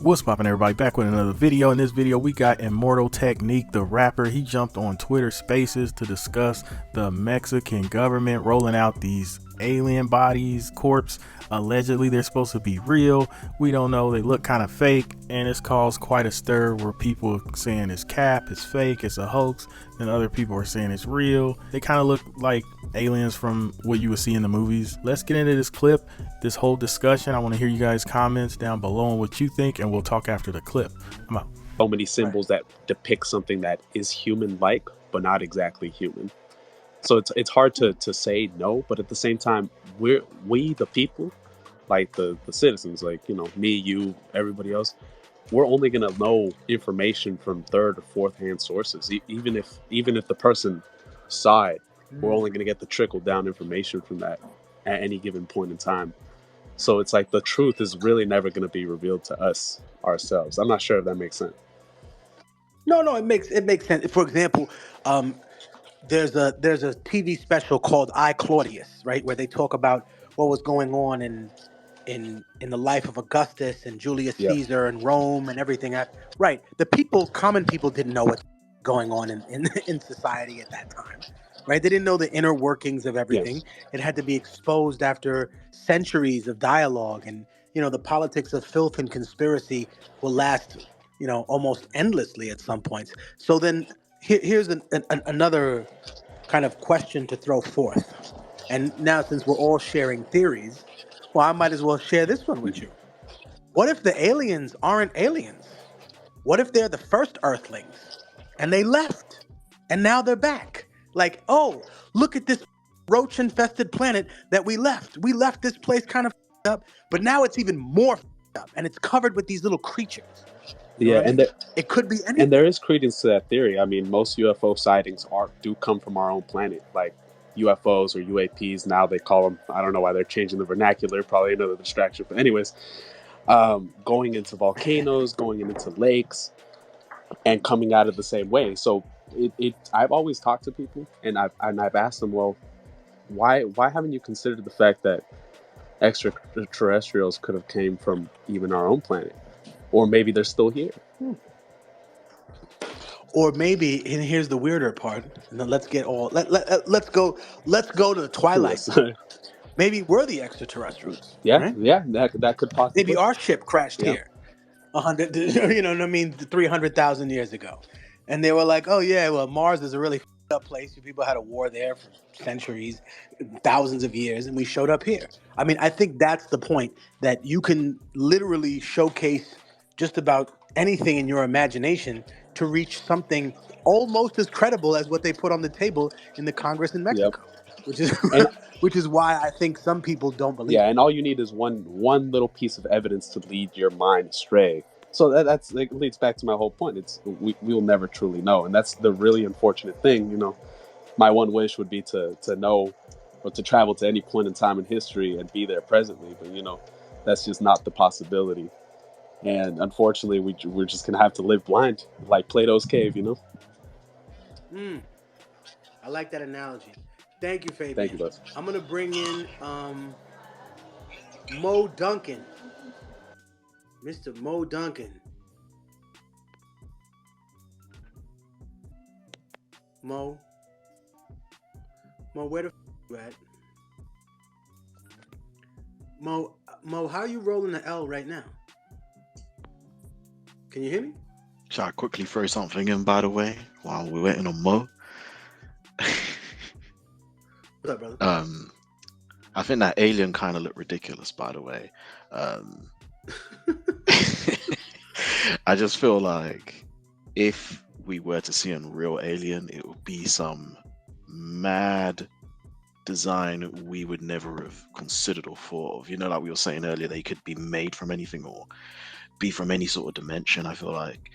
What's poppin', everybody? Back with another video. In this video we got Immortal Technique, the rapper. He jumped on Twitter Spaces to discuss the Mexican government rolling out these alien bodies, corpse. Allegedly they're supposed to be real. We don't know, they look kind of fake, and it's caused quite a stir where people are saying it's cap, it's fake, it's a hoax, and other people are saying it's real. They kind of look like aliens from what you would see in the movies. Let's get into this clip, this whole discussion. I want to hear you guys' comments down below on what you think, and we'll talk after the clip. I'm out. So many symbols that depict something that is human-like but not exactly human. So it's hard to say no, but at the same time, we the people, like the citizens, like, you know, me, you, everybody else, we're only gonna know information from third or fourth hand sources. Even if the person saw it, we're only gonna get the trickle down information from that at any given point in time. So it's like the truth is really never gonna be revealed to us ourselves. I'm not sure if that makes sense. No, it makes sense. For example, there's a TV special called I, Claudius, right, where they talk about what was going on in the life of Augustus and Julius Caesar and Rome and everything. Right, common people didn't know what's going on in society at that time, right? They didn't know the inner workings of everything. Yes. It had to be exposed after centuries of dialogue, and the politics of filth and conspiracy will last almost endlessly at some points. So then here's another kind of question to throw forth. And now, since we're all sharing theories, well, I might as well share this one with you. What if the aliens aren't aliens? What if they're the first Earthlings and they left and now they're back? Like, oh, look at this roach-infested planet that we left. We left this place kind of up, but now it's even more up, and it's covered with these little creatures. And it could be anything. And there is credence to that theory. I mean, most UFO sightings do come from our own planet, like UFOs or UAPs. Now they call them. I don't know why they're changing the vernacular. Probably another distraction. But anyways, going into volcanoes, going into lakes, and coming out of the same way. So I've always talked to people, and I've asked them, well, why haven't you considered the fact that extraterrestrials could have came from even our own planet? Or maybe they're still here. Or maybe, and here's the weirder part. And then let's go to the Twilight Zone. Maybe we're the extraterrestrials. Yeah, right? Yeah, that could possibly. Maybe our ship crashed here, 300,000 years ago, and they were like, "Oh yeah, well, Mars is a really f***ed up place. People had a war there for centuries, thousands of years, and we showed up here." I mean, I think that's the point, that you can literally showcase just about anything in your imagination to reach something almost as credible as what they put on the table in the Congress in Mexico, which is why I think some people don't believe. Yeah, and all you need is one little piece of evidence to lead your mind astray. So that leads back to my whole point. We will never truly know, and that's the really unfortunate thing. My one wish would be to know, or to travel to any point in time in history and be there presently, but that's just not the possibility. And unfortunately, we're just gonna have to live blind, like Plato's cave. I like that analogy. Thank you, Fabian. Thank you, boss. I'm gonna bring in Mo Duncan, Mr. Mo Duncan. Mo, where the you at? Mo, how you rolling the L right now? Can you hear me? Shall I quickly throw something in, by the way, while we're waiting on Mo? What's up, brother? I think that alien kind of looked ridiculous, by the way. I just feel like if we were to see a real alien, it would be some mad design we would never have considered or thought of. Like we were saying earlier, they could be made from anything or be from any sort of dimension. I feel like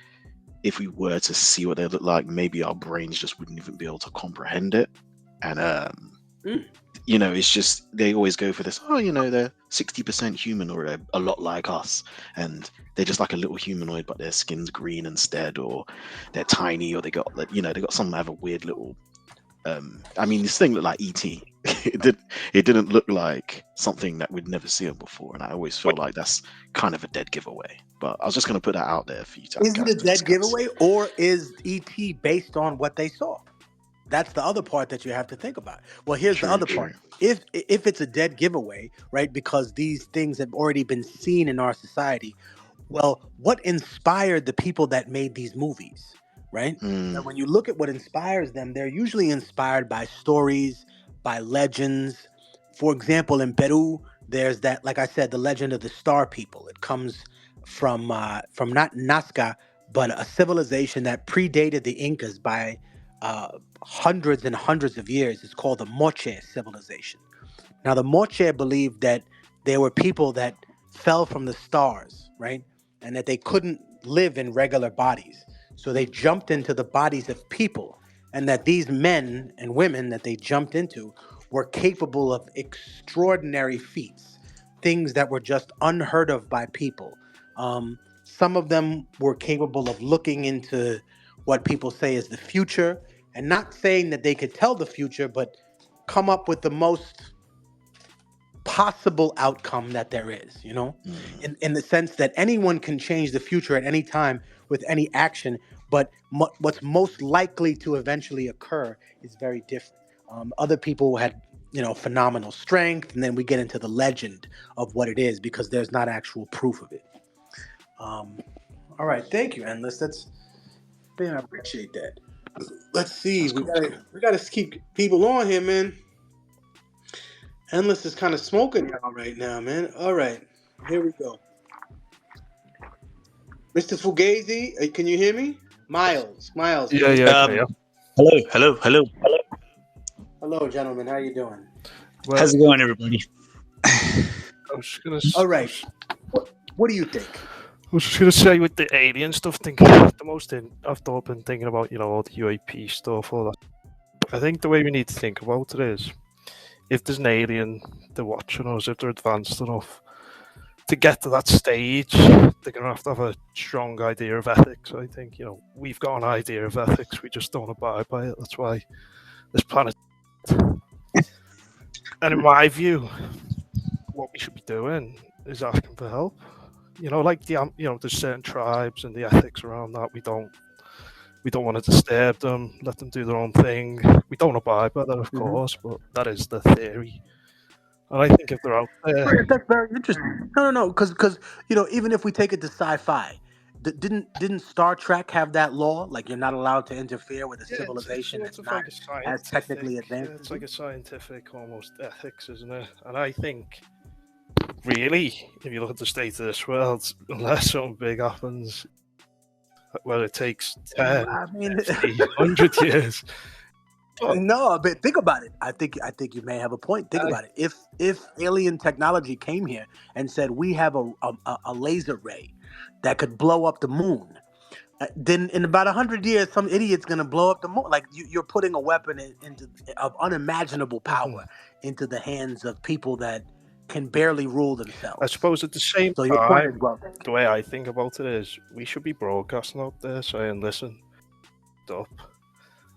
if we were to see what they look like, maybe our brains just wouldn't even be able to comprehend it. And it's just, they always go for this, they're 60% human, or they're a lot like us, and they're just like a little humanoid, but their skin's green instead, or they're tiny, or they got some other weird little I mean, this thing looked like ET. It didn't look like something that we'd never seen before, and I always feel like that's kind of a dead giveaway. But I was just going to put that out there for you Is it guys a to dead discuss. giveaway, or is ET based on what they saw? That's the other part that you have to think about. Well, here's the True, other true. part. If it's a dead giveaway, right? Because these things have already been seen in our society. Well, what inspired the people that made these movies, right? Now, Mm, when you look at what inspires them, they're usually inspired by stories, by legends. For example, in Peru, there's that, like I said, the legend of the Star People. It comes from not Nazca, but a civilization that predated the Incas by hundreds and hundreds of years. It's called the Moche civilization. Now, the Moche believed that there were people that fell from the stars, right? And that they couldn't live in regular bodies. So they jumped into the bodies of people. And that these men and women that they jumped into were capable of extraordinary feats, things that were just unheard of by people. Some of them were capable of looking into what people say is the future, and not saying that they could tell the future, but come up with the most possible outcome that there is, mm, in the sense that anyone can change the future at any time with any action, but what's most likely to eventually occur is very different. Other people had, phenomenal strength, and then we get into the legend of what it is because there's not actual proof of it. Um, all right, thank you, Endless. Man, I appreciate that. Let's see. that's We cool. That's gotta cool. we gotta keep people on here, man. Endless is kind of smoking y'all right now, man. All right, here we go. Mr. Fugazi, can you hear me? Miles, can Yeah, you yeah, hear me? okay, yeah. Hello. Hello, gentlemen. How you doing? Well, How's it going, everybody? I was just gonna, All right. What do you think? I was just gonna say with the alien stuff, I've been thinking about, all the UAP stuff, all that. I think the way we need to think about it is, if there's an alien, they're watching us, if they're advanced enough to get to that stage, they're gonna have to have a strong idea of ethics. I think, we've got an idea of ethics, we just don't abide by it. That's why this planet. And in my view, what we should be doing is asking for help. Like there's certain tribes and the ethics around that. We don't want to disturb them, let them do their own thing. We don't abide by that, of Mm-hmm. course, but that is the theory. And I think if they're out there, Right, that's very interesting. No, because even if we take it to sci-fi, didn't Star Trek have that law? Like you're not allowed to interfere with a yeah, it's civilization sort that's of not like a as scientific, technically advanced it's as like you. a scientific almost ethics, isn't it? And I think, really, if you look at the state of this world, unless something big happens, where it takes 10, I mean, 50, 100 years. But no, but think about it. I think you may have a point. Think I, about it. If alien technology came here and said we have a laser ray that could blow up the moon, then in about 100 years, some idiot's gonna blow up the moon. Like you're putting a weapon into of unimaginable power Mhm. into the hands of people that can barely rule I themselves. suppose at the same So your point is time, well taken. the way I think about it is we should be broadcasting out there saying, listen, up,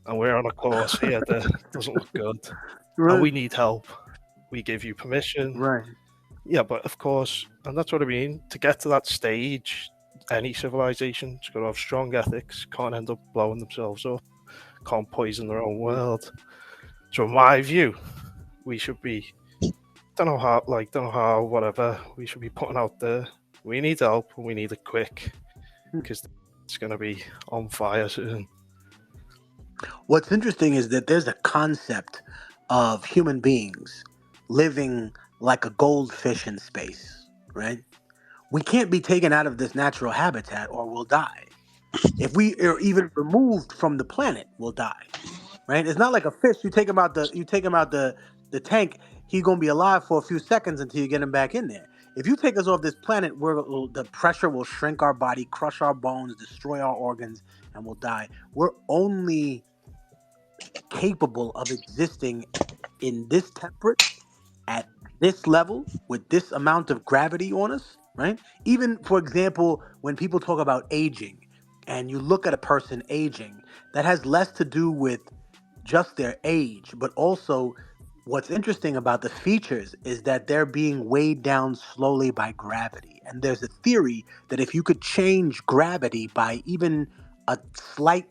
and we're on a course here that doesn't look good, and Right, we need help. We give you permission. right. Yeah, but of course, and that's what I mean, to get to that stage, any civilization's got to have strong ethics, can't end up blowing themselves up, can't poison their own world. So in my view, we should be, don't know how, whatever, we should be putting out there, we need help and we need it quick, because it's going to be on fire soon. What's interesting is that there's a concept of human beings living like a goldfish in space, right? We can't be taken out of this natural habitat or we'll die. If we are even removed from the planet, we'll die. Right? It's not like a fish. You take him out the tank, he's gonna be alive for a few seconds until you get him back in there. If you take us off this planet, the pressure will shrink our body, crush our bones, destroy our organs, and we'll die. We're only capable of existing in this temperate at this level with this amount of gravity on us, right? Even for example, when people talk about aging and you look at a person aging, that has less to do with just their age, but also what's interesting about the features is that they're being weighed down slowly by gravity. And there's a theory that if you could change gravity by even a slight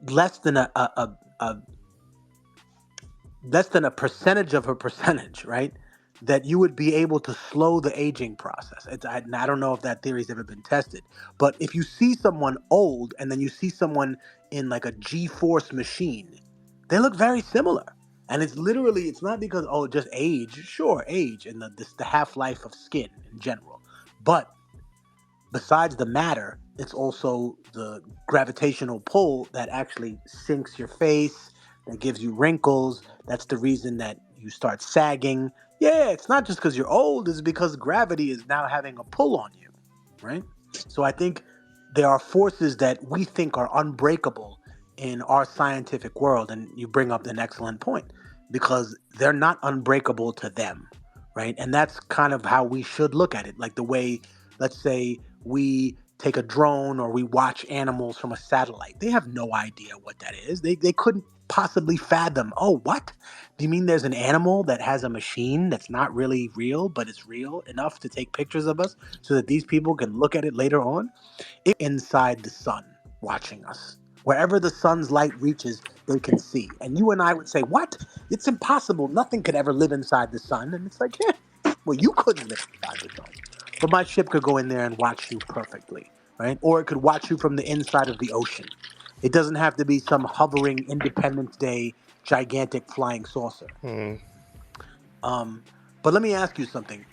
less than a less than a percentage of a percentage, right? That you would be able to slow the aging process. And I don't know if that theory's ever been tested, but if you see someone old and then you see someone in like a G-force machine, they look very similar. And it's literally, it's not because, oh, just age. Sure, age and the half-life of skin in general. But besides the matter, it's also the gravitational pull that actually sinks your face, that gives you wrinkles. That's the reason that you start sagging. Yeah, it's not just because you're old, it's because gravity is now having a pull on you, right? So I think there are forces that we think are unbreakable in our scientific world. And you bring up an excellent point because they're not unbreakable to them, right? And that's kind of how we should look at it. Like the way, let's say, we take a drone or we watch animals from a satellite. They have no idea what that is. They couldn't possibly fathom, oh, what? Do you mean there's an animal that has a machine that's not really real, but it's real enough to take pictures of us so that these people can look at it later on? Inside the sun watching us. Wherever the sun's light reaches, they can see. And you and I would say, what? It's impossible. Nothing could ever live inside the sun. And it's like, yeah, well, you couldn't live inside the sun. But my ship could go in there and watch you perfectly, right? Or it could watch you from the inside of the ocean. It doesn't have to be some hovering Independence Day gigantic flying saucer. But let me ask you something.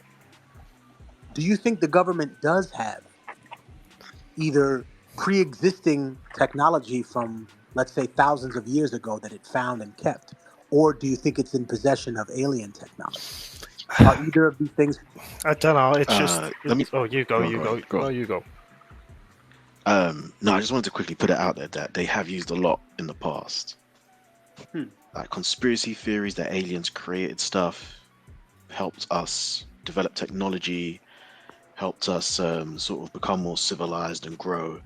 Do you think the government does have either pre-existing technology from, let's say, thousands of years ago that it found and kept, or do you think it's in possession of alien technology? Are either of these things? I don't know. It's just. let me- Oh, you go. Go on, You go go. on, go on. No, you go. No, I just wanted to quickly put it out there that they have used a lot in the past. Like conspiracy theories that aliens created stuff, helped us develop technology, helped us sort of become more civilized and grow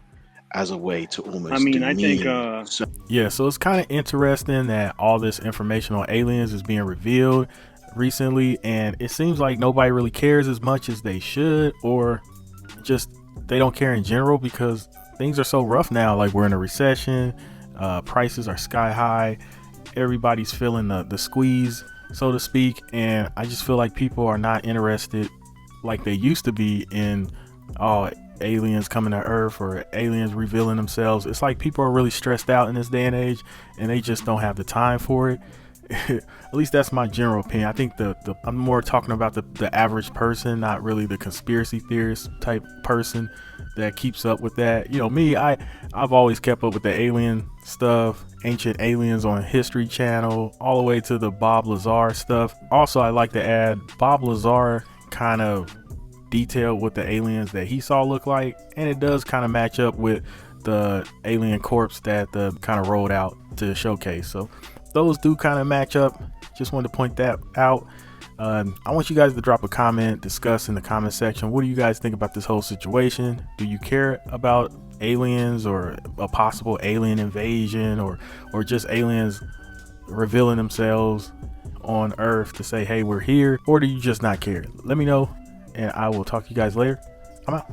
as a way to almost I mean, I think demean Yeah, so it's kind of interesting that all this information on aliens is being revealed recently, and it seems like nobody really cares as much as they should, or just they don't care in general because things are so rough now. Like, we're in a recession, prices are sky high, everybody's feeling the squeeze, so to speak, and I just feel like people are not interested like they used to be in aliens coming to Earth or aliens revealing themselves. It's like people are really stressed out in this day and age, and they just don't have the time for it. At least that's my general opinion. I think I'm more talking about the average person, not really the conspiracy theorist type person that keeps up with that. You know, me, I've always kept up with the alien stuff, Ancient Aliens on History Channel, all the way to the Bob Lazar stuff. Also, I like to add, Bob Lazar kind of detailed what the aliens that he saw look like, and it does kind of match up with the alien corpse that the kind of rolled out to showcase. So those do kind of match up. Just wanted to point that out. I want you guys to drop a comment, discuss in the comment section, what do you guys think about this whole situation? Do you care about aliens or a possible alien invasion, or just aliens revealing themselves on Earth to say, hey, we're here? Or do you just not care? Let me know, and I will talk to you guys later. I'm out.